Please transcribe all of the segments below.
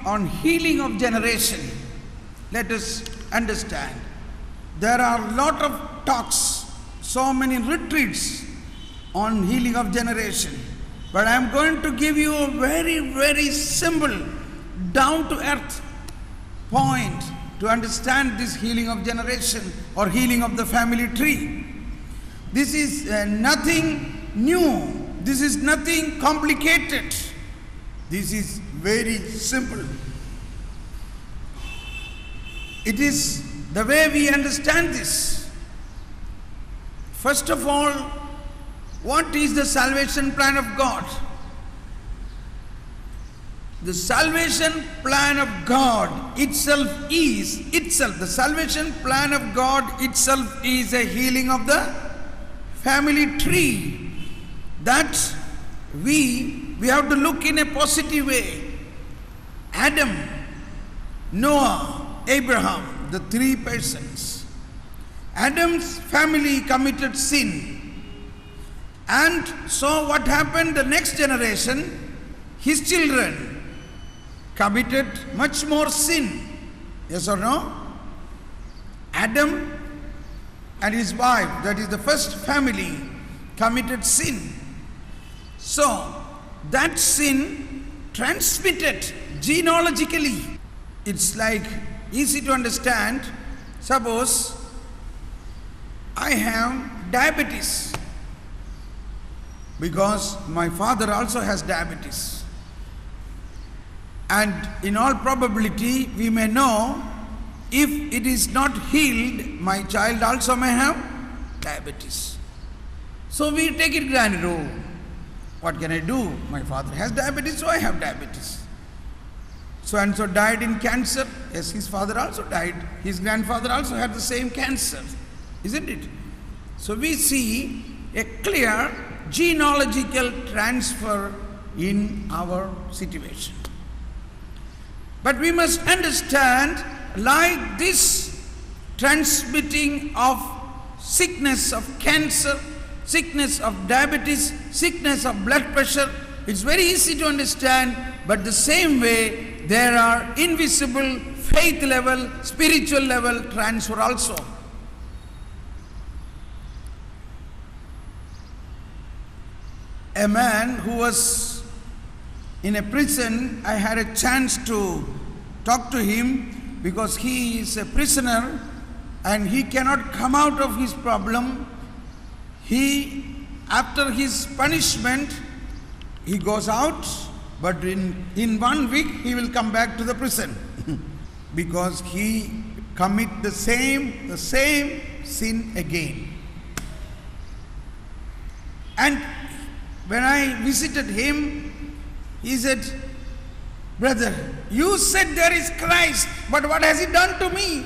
On healing of generation, let us understand. There are a lot of talks, so many retreats on healing of generation. But I am going to give you a very, very simple, down-to-earth point to understand this healing of generation or healing of the family tree. This is nothing new. This is nothing complicated. This is very simple. It is the way we understand this. First of all, what is the salvation plan of God? The salvation plan of God itself is, the salvation plan of God itself is a healing of the family tree. That we have to look in a positive way. Adam, Noah, Abraham, the three persons. Adam's family committed sin. And so what happened? The next generation, his children, committed much more sin. Yes or no? Adam and his wife, that is the first family, committed sin. So that sin transmitted genealogically. It's like easy to understand. Suppose I have diabetes because my father also has diabetes. And in all probability, we may know if it is not healed, my child also may have diabetes. So we take it granted, oh, what can I do? My father has diabetes, so I have diabetes. So and so died in cancer. Yes, his father also died. His grandfather also had the same cancer. Isn't it? So we see a clear genealogical transfer in our situation. But we must understand, like this transmitting of sickness of cancer, sickness of diabetes, sickness of blood pressure, it's very easy to understand, but the same way there are invisible faith level, spiritual level transfer also. A man who was in a prison, I had a chance to talk to him because he is a prisoner and he cannot come out of his problem. After his punishment, he goes out, but in 1 week he will come back to the prison because he commit the same sin again. And when I visited him, he said, "Brother, you said there is Christ, but what has he done to me?"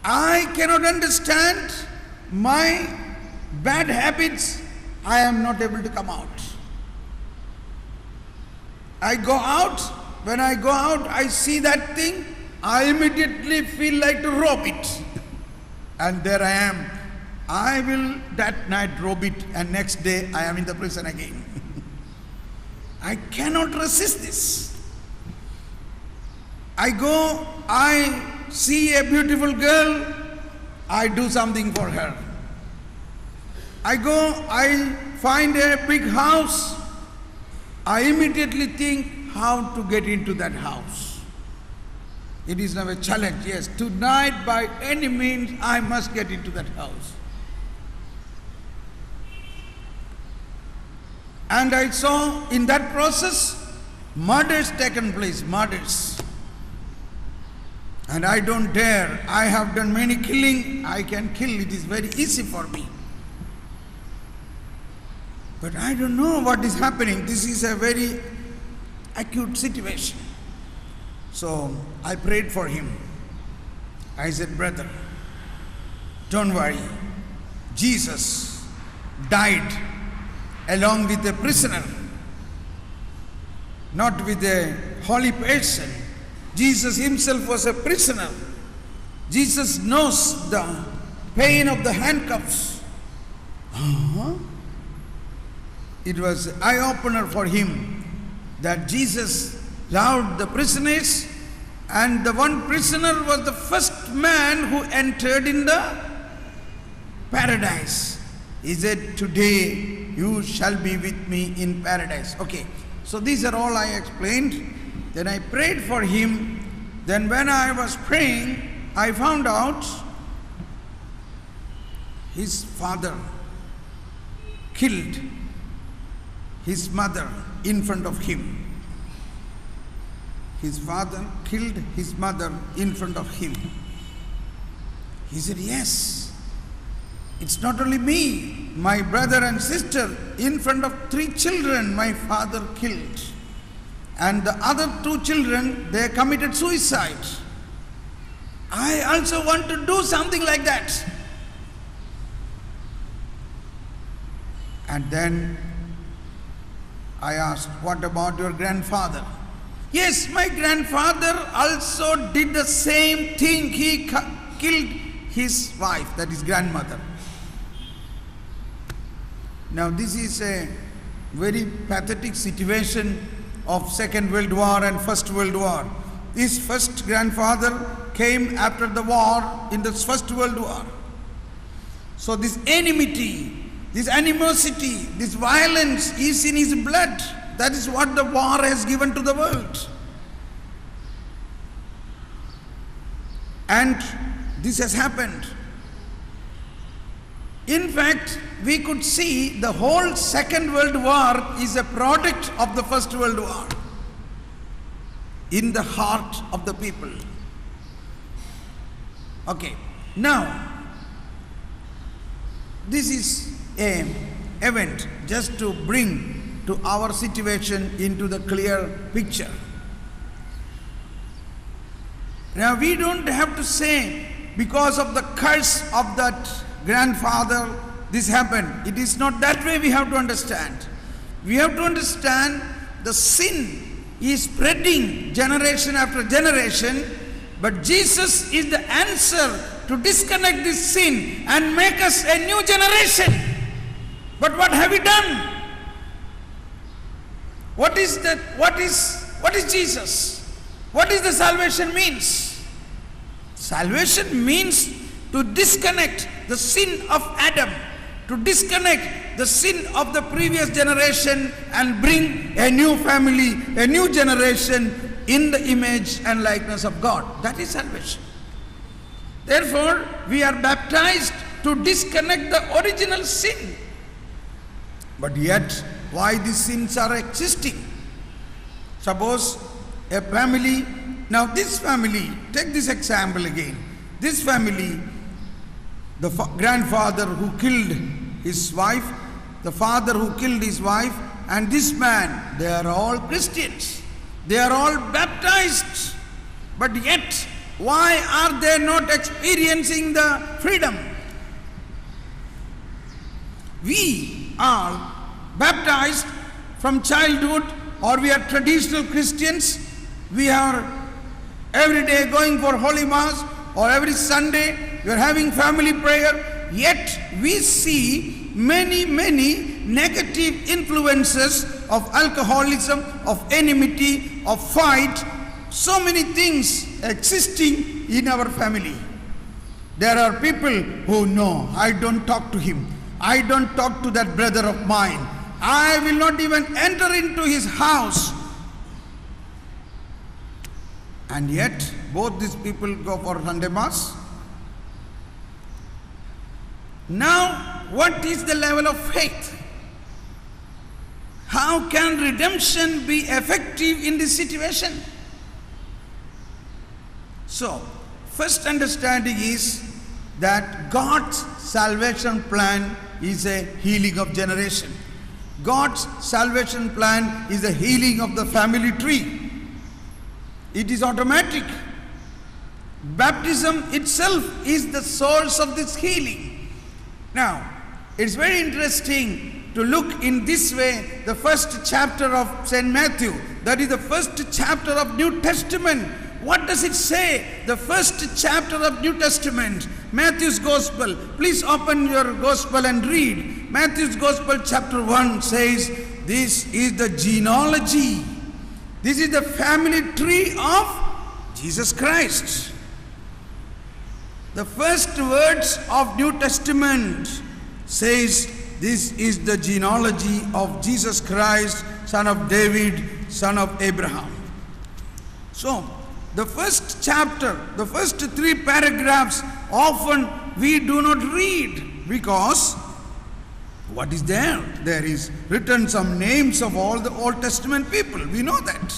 I cannot understand my bad habits. I am not able to come out. I go out. When I go out, I see that thing. I immediately feel like to rob it. And there I am. I will that night rob it, and next day I am in the prison again. I cannot resist this. I go, I see a beautiful girl, I do something for her. I go, I find a big house, I immediately think how to get into that house. It is now a challenge. Yes, tonight by any means I must get into that house. And I saw in that process murders taken place, murders. And I don't dare. I have done many killing. I can kill. It is very easy for me. But I don't know what is happening. This is a very acute situation. So I prayed for him. I said, brother, don't worry. Jesus died along with a prisoner, not with a holy person. Jesus himself was a prisoner. Jesus knows the pain of the handcuffs. It was an eye-opener for him that Jesus loved the prisoners, and the one prisoner was the first man who entered in the paradise. He said, today you shall be with me in paradise. Okay, so these are all I explained. Then I prayed for him. Then when I was praying, I found out his father killed his mother in front of him. His father killed his mother in front of him. He said, yes, it's not only me, my brother and sister, in front of 3 children my father killed. And the other 2 children, they committed suicide. I also want to do something like that. And then I asked, what about your grandfather? Yes, my grandfather also did the same thing. He killed his wife, that is grandmother. Now this is a very pathetic situation of Second World War and First World War. His first grandfather came after the war in the First World War. So this enmity, this animosity, this violence is in his blood. That is what the war has given to the world. And this has happened. In fact, we could see the whole Second World War is a product of the First World War in the heart of the people. Okay, now this is an event just to bring to our situation into the clear picture. Now we don't have to say because of the curse of that grandfather this happened. It is not that way we have to understand. We have to understand the sin is spreading generation after generation, but Jesus is the answer to disconnect this sin and make us a new generation. But what have we done? What is that? What is Jesus? What is the salvation means? Salvation means to disconnect the sin of Adam, to disconnect the sin of the previous generation and bring a new family, a new generation in the image and likeness of God. That is salvation. Therefore, we are baptized to disconnect the original sin. But yet, why these sins are existing? Suppose a family, now this family, take this example again. This family, the grandfather who killed his wife, the father who killed his wife, and this man, they are all Christians. They are all baptized. But yet, why are they not experiencing the freedom? We are baptized from childhood, or we are traditional Christians. We are every day going for Holy Mass, or every Sunday we are having family prayer. Yet we see many negative influences of alcoholism, of enmity, of fight, so many things existing in our family. There are people who know, I don't talk to him. I don't talk to that brother of mine. I will not even enter into his house. And yet, both these people go for Sunday Mass. Now, what is the level of faith? How can redemption be effective in this situation? So, first understanding is that God's salvation plan is a healing of generation. God's salvation plan is a healing of the family tree. It is automatic. Baptism itself is the source of this healing. Now, it's very interesting to look in this way the first chapter of St. Matthew. That is the first chapter of New Testament. What does it say? The first chapter of New Testament, Matthew's Gospel. Please open your Gospel and read. Matthew's Gospel chapter 1 says, this is the genealogy. This is the family tree of Jesus Christ. The first words of New Testament says, this is the genealogy of Jesus Christ, son of David, son of Abraham. So, the first chapter, the first 3 paragraphs, often we do not read because what is there? There is written some names of all the Old Testament people. We know that.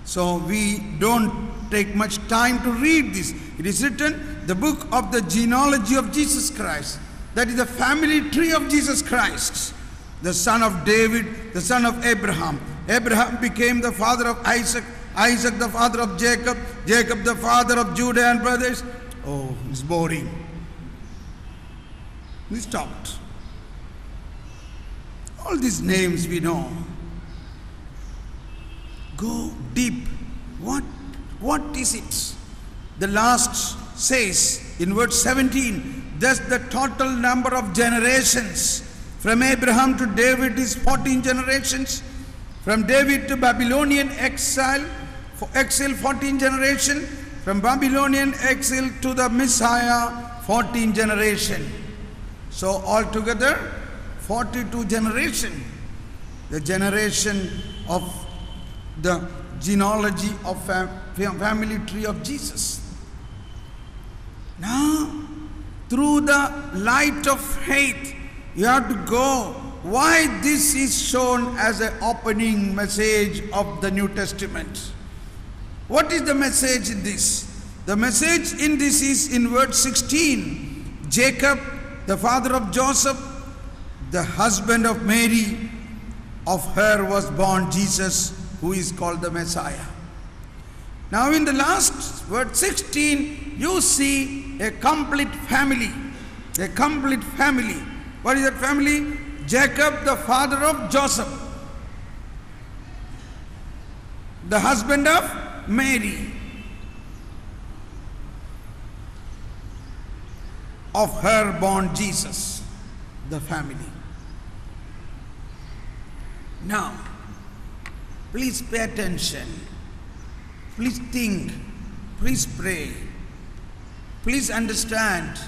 So we don't take much time to read this. It is written, the book of the genealogy of Jesus Christ. That is the family tree of Jesus Christ. The son of David, the son of Abraham. Abraham became the father of Isaac. Isaac the father of Jacob. Jacob the father of Judah and brothers. Oh, it's boring. We stopped. All these names we know. Go deep. What is it? The last says in verse 17, thus the total number of generations from Abraham to David is 14 generations. From David to Babylonian exile 14 generation. From Babylonian exile to the Messiah 14 generation. So altogether 42 generation. The generation of the genealogy of family tree of Jesus. Now, through the light of faith, you have to go. Why this is shown as an opening message of the New Testament? What is the message in this? The message in this is in verse 16. Jacob, the father of Joseph, the husband of Mary, of her was born Jesus, who is called the Messiah. Now in the last verse 16, you see a complete family. A complete family. What is that family? Jacob, the father of Joseph, the husband of Mary. Of her born Jesus, the family. Now, please pay attention. Please think. Please pray. Please understand.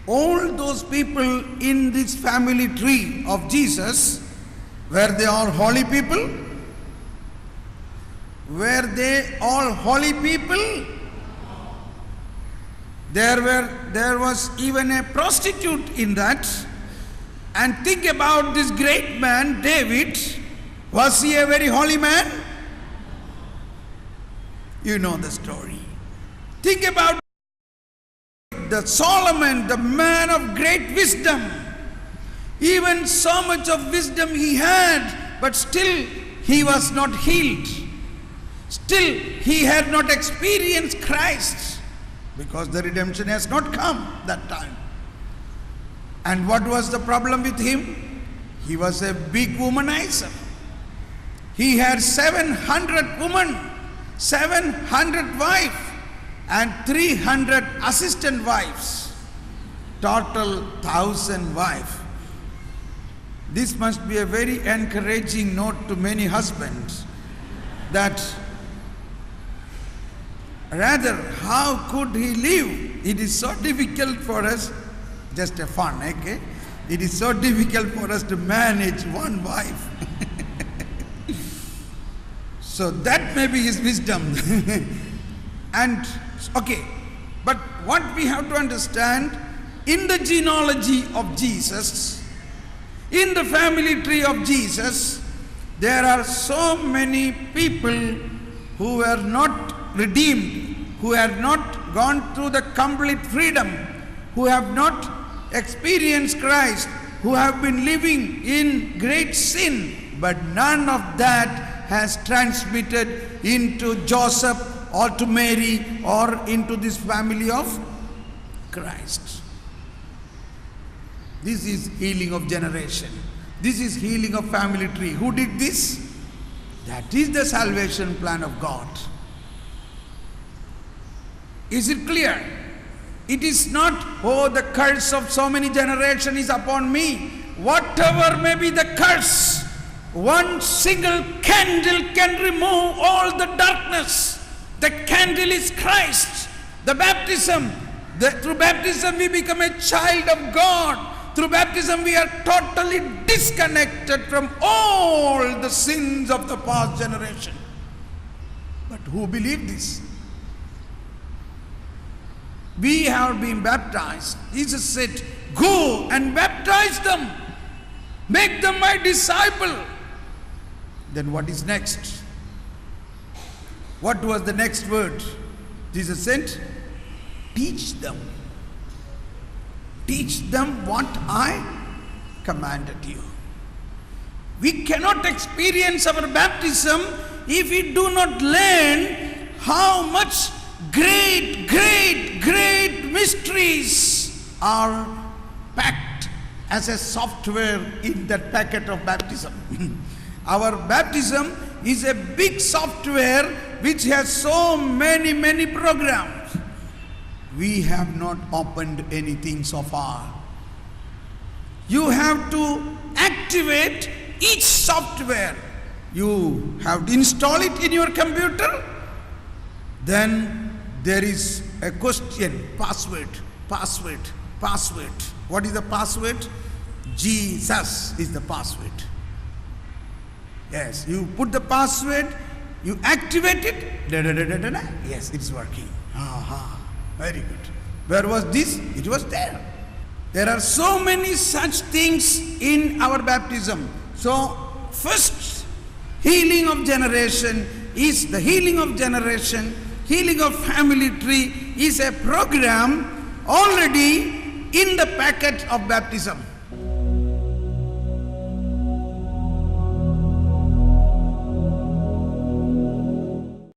All those people in this family tree of Jesus, were they all holy people? Were they all holy people? There was even a prostitute in that. And think about this great man, David. Was he a very holy man? You know the story. Think about the Solomon, the man of great wisdom. Even so much of wisdom he had, but still he was not healed. Still he had not experienced Christ, because the redemption has not come that time. And what was the problem with him? He was a big womanizer. He had 700 women, 700 wives, and 300 assistant wives. Total 1,000 wives. This must be a very encouraging note to many husbands, that rather, how could he live? It is so difficult for us, just a fun, okay? It is so difficult for us to manage one wife. So that may be his wisdom. And, okay, but what we have to understand, in the genealogy of Jesus, in the family tree of Jesus, there are so many people who were not redeemed, who have not gone through the complete freedom, who have not experienced Christ, who have been living in great sin, but none of that has transmitted into Joseph or to Mary or into this family of Christ. This is healing of generation. This is healing of family tree. Who did this? That is the salvation plan of God. Is it clear? It is not, oh, the curse of so many generations is upon me. Whatever may be the curse, one single candle can remove all the darkness. The candle is Christ. The baptism. Through baptism we become a child of God. Through baptism we are totally disconnected from all the sins of the past generation. But who believe this? We have been baptized. Jesus said, go and baptize them. Make them my disciple. Then what is next? What was the next word? Jesus said, teach them. Teach them what I commanded you. We cannot experience our baptism if we do not learn how much great mysteries are packed as a software in that packet of baptism. Our baptism is a big software which has so many programs. We have not opened anything so far. You have to activate each software. You have to install it in your computer. Then there is a question, password. What is the password? Jesus is the password. Yes, you put the password, you activate it, yes, it's working. Very good. Where was this? It was there. There are so many such things in our baptism. So, first healing of generation is the healing of generation. Healing of family tree is a program already in the packet of baptism.